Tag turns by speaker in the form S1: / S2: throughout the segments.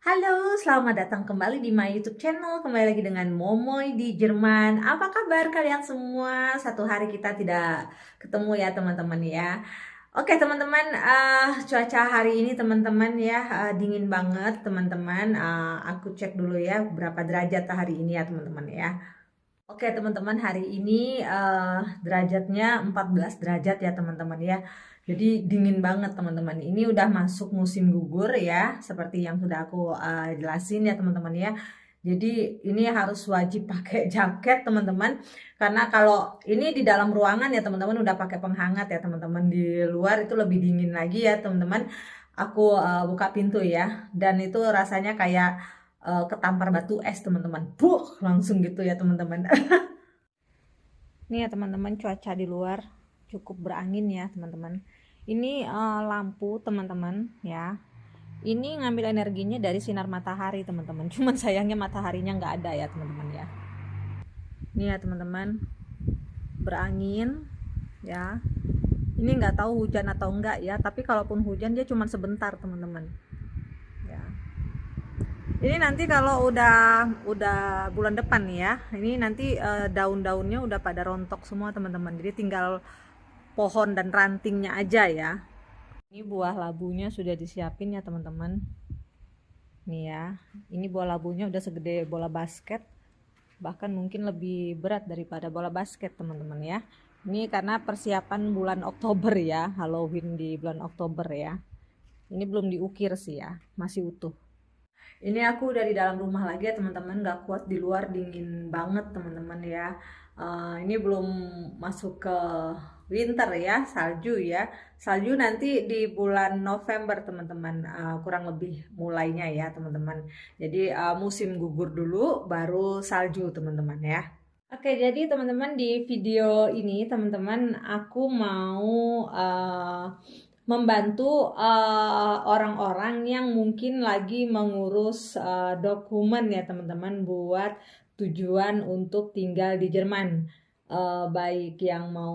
S1: Halo, selamat datang kembali di my YouTube channel. Kembali lagi dengan Momoy di Jerman. Apa kabar kalian semua? Satu hari kita tidak ketemu ya teman-teman ya. Oke teman-teman, cuaca hari ini teman-teman ya dingin banget teman-teman. Aku cek dulu ya berapa derajat hari ini ya teman-teman ya. Oke teman-teman, hari ini derajatnya 14 derajat ya teman-teman ya. Jadi dingin banget teman-teman. Ini udah masuk musim gugur ya, seperti yang sudah aku jelasin ya teman-teman ya. Jadi ini harus wajib pakai jaket teman-teman. Karena kalau ini di dalam ruangan ya teman-teman udah pakai penghangat ya teman-teman. Di luar itu lebih dingin lagi ya teman-teman. Aku buka pintu ya, dan itu rasanya kayak ketampar batu es teman-teman. Langsung gitu ya teman-teman. Nih ya teman-teman, cuaca di luar cukup berangin ya teman-teman. Ini lampu teman-teman ya. Ini ngambil energinya dari sinar matahari teman-teman. Cuman sayangnya mataharinya nggak ada ya teman-teman ya. Nih ya teman-teman, berangin ya. Ini nggak tahu hujan atau enggak ya. Tapi kalaupun hujan dia cuma sebentar teman-teman. Ya. Ini nanti kalau udah bulan depan nih ya, ini nanti daun-daunnya udah pada rontok semua teman-teman. Jadi tinggal pohon dan rantingnya aja ya. Ini buah labunya sudah disiapin ya teman-teman. Nih ya, ini buah labunya udah segede bola basket, bahkan mungkin lebih berat daripada bola basket teman-teman ya. Ini karena persiapan bulan Oktober ya, Halloween di bulan Oktober ya. Ini belum diukir sih ya, masih utuh. Ini aku udah di dalam rumah lagi ya teman-teman, gak kuat di luar, dingin banget teman-teman ya. Ini belum masuk ke winter ya, salju ya. Salju nanti di bulan November teman-teman, kurang lebih mulainya ya teman-teman. Jadi musim gugur dulu baru salju teman-teman ya. Oke, jadi teman-teman di video ini teman-teman aku mau membantu orang-orang yang mungkin lagi mengurus dokumen ya teman-teman buat tujuan untuk tinggal di Jerman. Baik yang mau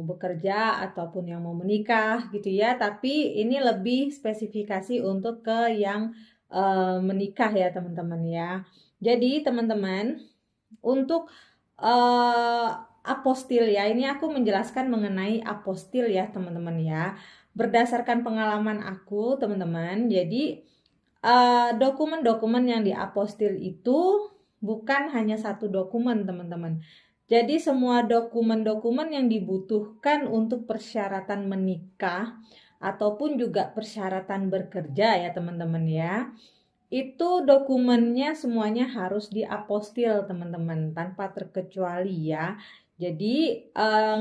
S1: bekerja ataupun yang mau menikah gitu ya, tapi ini lebih spesifikasi untuk ke yang menikah ya teman-teman ya. Jadi teman-teman, untuk apostil ya, ini aku menjelaskan mengenai apostil ya teman-teman ya, berdasarkan pengalaman aku teman-teman. Jadi dokumen-dokumen yang diapostil itu bukan hanya satu dokumen teman-teman. Jadi semua dokumen-dokumen yang dibutuhkan untuk persyaratan menikah ataupun juga persyaratan bekerja ya teman-teman ya, itu dokumennya semuanya harus diapostil teman-teman, tanpa terkecuali ya. Jadi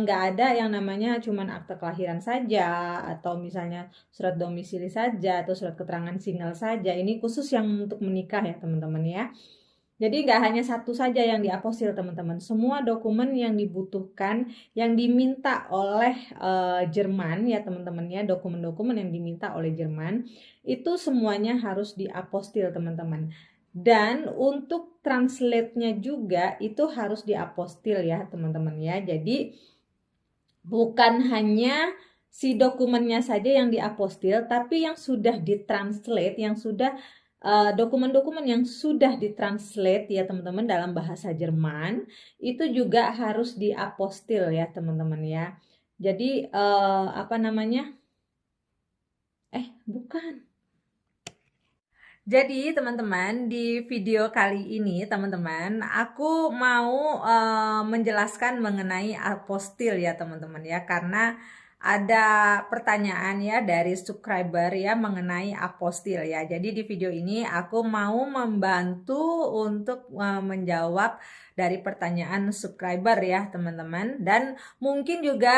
S1: nggak ada yang namanya cuman akte kelahiran saja, atau misalnya surat domisili saja, atau surat keterangan single saja. Ini khusus yang untuk menikah ya teman-teman ya. Jadi nggak hanya satu saja yang diapostil teman-teman. Semua dokumen yang dibutuhkan, yang diminta oleh Jerman ya teman-teman ya, dokumen-dokumen yang diminta oleh Jerman itu semuanya harus diapostil teman-teman. Dan untuk translate-nya juga itu harus diapostil ya teman-teman ya. Jadi bukan hanya si dokumennya saja yang diapostil, tapi yang sudah ditranslate, yang sudah dokumen-dokumen yang sudah ditranslate ya teman-teman dalam bahasa Jerman itu juga harus diapostil ya teman-teman ya. Jadi apa namanya? Bukan. Jadi teman-teman, di video kali ini teman-teman aku mau menjelaskan mengenai apostil ya teman-teman ya, karena ada pertanyaan ya dari subscriber ya mengenai apostil ya. Jadi di video ini aku mau membantu untuk menjawab dari pertanyaan subscriber ya teman-teman, dan mungkin juga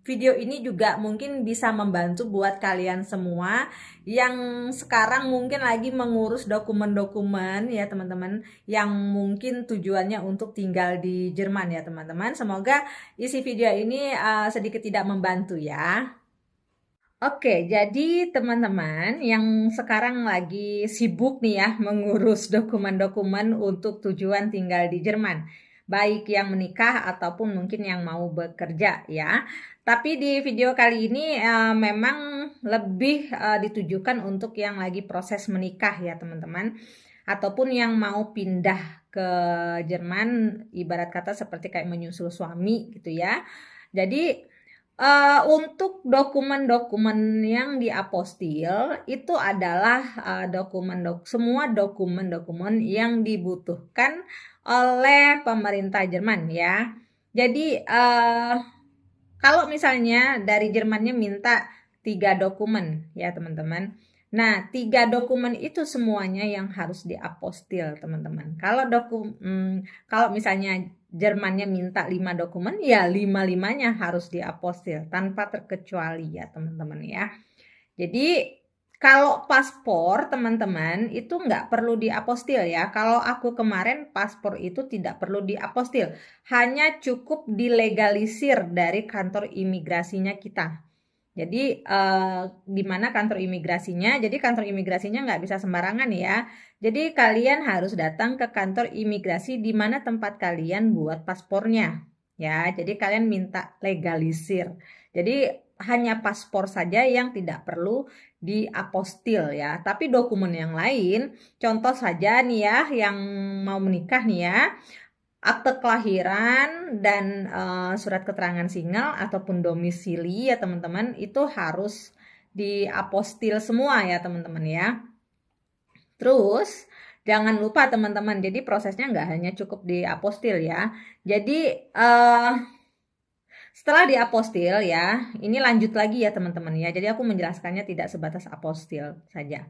S1: video ini juga mungkin bisa membantu buat kalian semua yang sekarang mungkin lagi mengurus dokumen-dokumen ya teman-teman, yang mungkin tujuannya untuk tinggal di Jerman ya teman-teman. Semoga isi video ini sedikit tidak membantu ya. Oke, jadi teman-teman yang sekarang lagi sibuk nih ya mengurus dokumen-dokumen untuk tujuan tinggal di Jerman. baik yang menikah ataupun mungkin yang mau bekerja ya. Tapi di video kali ini memang lebih ditujukan untuk yang lagi proses menikah ya teman-teman, ataupun yang mau pindah ke Jerman, ibarat kata seperti kayak menyusul suami gitu ya. Jadi untuk dokumen-dokumen yang diapostil itu adalah semua dokumen-dokumen yang dibutuhkan oleh pemerintah Jerman ya. Jadi kalau misalnya dari Jermannya minta 3 dokumen ya teman-teman. Nah, 3 dokumen itu semuanya yang harus diapostil teman-teman. Kalau misalnya Jermannya minta 5 dokumen, ya 5-5-nya harus diapostil tanpa terkecuali ya teman-teman ya. Jadi kalau paspor teman-teman itu nggak perlu diapostil ya. Kalau aku kemarin paspor itu tidak perlu diapostil, hanya cukup dilegalisir dari kantor imigrasinya kita. Jadi di mana kantor imigrasinya? Jadi kantor imigrasinya nggak bisa sembarangan ya. Jadi kalian harus datang ke kantor imigrasi di mana tempat kalian buat paspornya. Ya, jadi kalian minta legalisir. Jadi hanya paspor saja yang tidak perlu diapostil ya. Tapi dokumen yang lain, contoh saja nih ya, yang mau menikah nih ya, akte kelahiran dan surat keterangan single ataupun domisili ya teman-teman, itu harus diapostil semua ya teman-teman ya. Terus jangan lupa teman-teman, jadi prosesnya nggak hanya cukup diapostil ya. Jadi setelah diapostil ya, ini lanjut lagi ya teman-teman ya. Jadi aku menjelaskannya tidak sebatas apostil saja.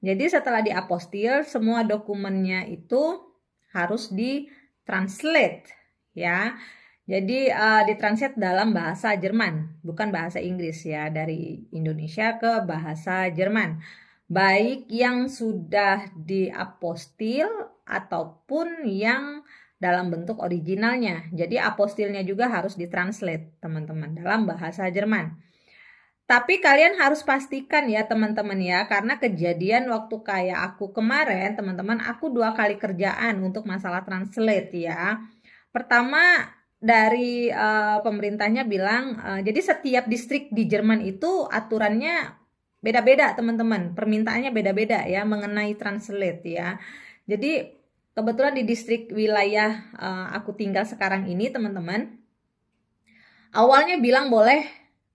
S1: Jadi setelah diapostil, semua dokumennya itu harus ditranslate ya. Jadi ditranslate dalam bahasa Jerman, bukan bahasa Inggris ya, dari Indonesia ke bahasa Jerman. Baik yang sudah diapostil ataupun yang dalam bentuk originalnya. Jadi apostilnya juga harus ditranslate teman-teman dalam bahasa Jerman. Tapi kalian harus pastikan ya teman-teman ya, karena kejadian waktu kayak aku kemarin teman-teman, aku 2 kali kerjaan untuk masalah translate ya. Pertama dari pemerintahnya bilang, jadi setiap distrik di Jerman itu aturannya beda-beda teman-teman, permintaannya beda-beda ya mengenai translate ya. Jadi kebetulan di distrik wilayah aku tinggal sekarang ini teman-teman, awalnya bilang boleh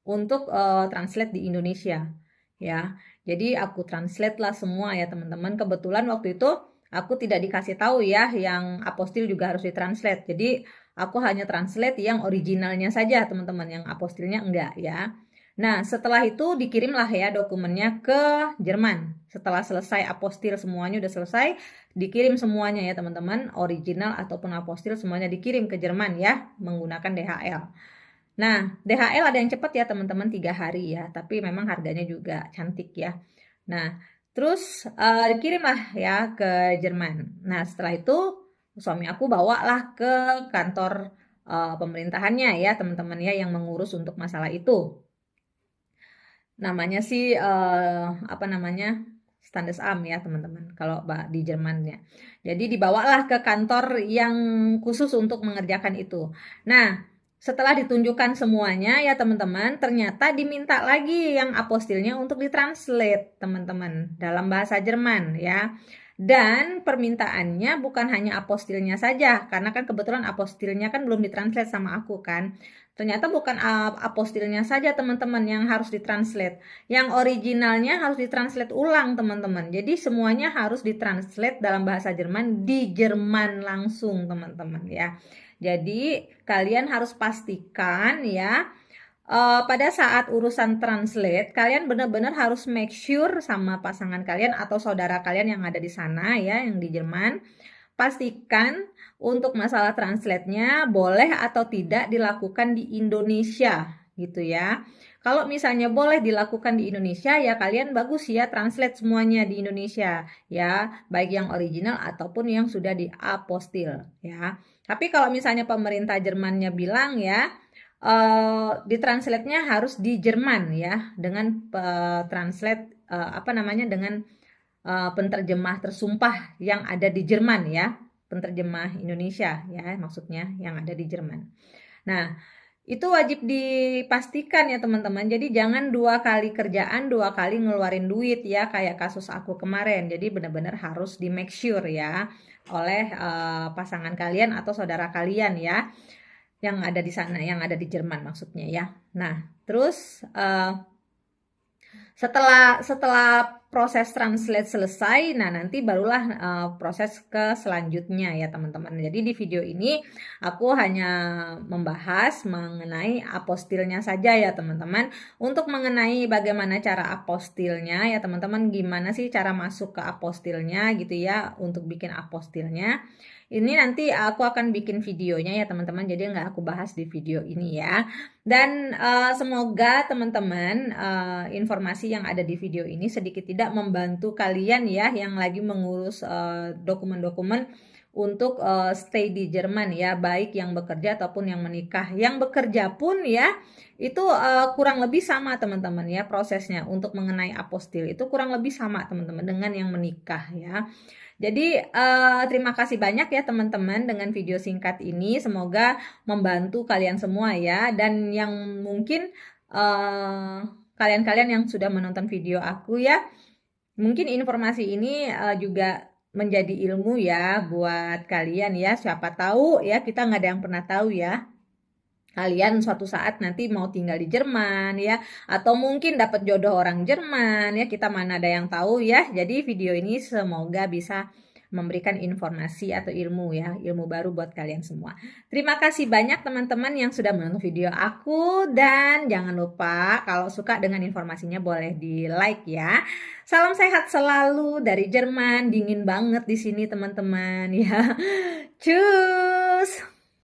S1: untuk translate di Indonesia ya. Jadi aku translate lah semua ya teman-teman. Kebetulan waktu itu aku tidak dikasih tahu ya yang apostil juga harus ditranslate. Jadi aku hanya translate yang originalnya saja teman-teman, yang apostilnya enggak ya. Nah setelah itu dikirimlah ya dokumennya ke Jerman. Setelah selesai apostil semuanya udah selesai, dikirim semuanya ya teman-teman, original ataupun apostil semuanya dikirim ke Jerman ya menggunakan DHL. Nah, DHL ada yang cepat ya teman-teman, 3 hari ya, tapi memang harganya juga cantik ya. Nah, terus dikirimlah ya ke Jerman. Nah, setelah itu suami aku bawalah ke kantor pemerintahannya ya teman-teman ya, yang mengurus untuk masalah itu. Namanya sih apa namanya, Standesamt ya teman-teman kalau di Jermannya. Jadi dibawalah ke kantor yang khusus untuk mengerjakan itu. Nah, setelah ditunjukkan semuanya ya teman-teman, ternyata diminta lagi yang apostilnya untuk ditranslate teman-teman dalam bahasa Jerman ya. Dan permintaannya bukan hanya apostilnya saja, karena kan kebetulan apostilnya kan belum ditranslate sama aku kan. Ternyata bukan apostilnya saja teman-teman yang harus ditranslate. Yang originalnya harus ditranslate ulang teman-teman. Jadi semuanya harus ditranslate dalam bahasa Jerman di Jerman langsung teman-teman ya. Jadi kalian harus pastikan ya, pada saat urusan translate kalian benar-benar harus make sure sama pasangan kalian atau saudara kalian yang ada di sana ya, yang di Jerman. Pastikan untuk masalah translate-nya boleh atau tidak dilakukan di Indonesia gitu ya. Kalau misalnya boleh dilakukan di Indonesia ya kalian bagus ya translate semuanya di Indonesia ya, baik yang original ataupun yang sudah diapostil ya. Tapi kalau misalnya pemerintah Jermannya bilang ya ditranslate-nya harus di Jerman ya, dengan translate apa namanya, dengan penterjemah tersumpah yang ada di Jerman ya. penterjemah Indonesia ya, maksudnya yang ada di Jerman. Nah, itu wajib dipastikan ya teman-teman. Jadi jangan 2 kali kerjaan, 2 kali ngeluarin duit ya, kayak kasus aku kemarin. Jadi benar-benar harus di make sure ya oleh pasangan kalian atau saudara kalian ya, yang ada di sana, yang ada di Jerman maksudnya ya. Nah, terus setelah proses translate selesai, nah nanti barulah proses ke selanjutnya ya teman-teman. Jadi di video ini aku hanya membahas mengenai apostilnya saja ya teman-teman. Untuk mengenai bagaimana cara apostilnya ya teman-teman, gimana sih cara masuk ke apostilnya gitu ya, untuk bikin apostilnya. Ini nanti aku akan bikin videonya ya teman-teman, jadi nggak aku bahas di video ini ya. Dan semoga teman-teman informasi yang ada di video ini sedikit tidak membantu kalian ya yang lagi mengurus dokumen-dokumen untuk stay di Jerman ya, baik yang bekerja ataupun yang menikah. Yang bekerja pun ya itu kurang lebih sama teman-teman ya, prosesnya untuk mengenai apostil itu kurang lebih sama teman-teman dengan yang menikah ya. Jadi terima kasih banyak ya teman-teman dengan video singkat ini, semoga membantu kalian semua ya. Dan yang mungkin kalian-kalian yang sudah menonton video aku ya, mungkin informasi ini juga menjadi ilmu ya buat kalian ya. Siapa tahu ya, kita nggak ada yang pernah tahu ya, kalian suatu saat nanti mau tinggal di Jerman ya, atau mungkin dapat jodoh orang Jerman ya, kita mana ada yang tahu ya. Jadi video ini semoga bisa memberikan informasi atau ilmu ya, ilmu baru buat kalian semua. Terima kasih banyak teman-teman yang sudah menonton video aku, dan jangan lupa kalau suka dengan informasinya boleh di like ya. Salam sehat selalu dari Jerman, dingin banget di sini teman-teman ya. Cus.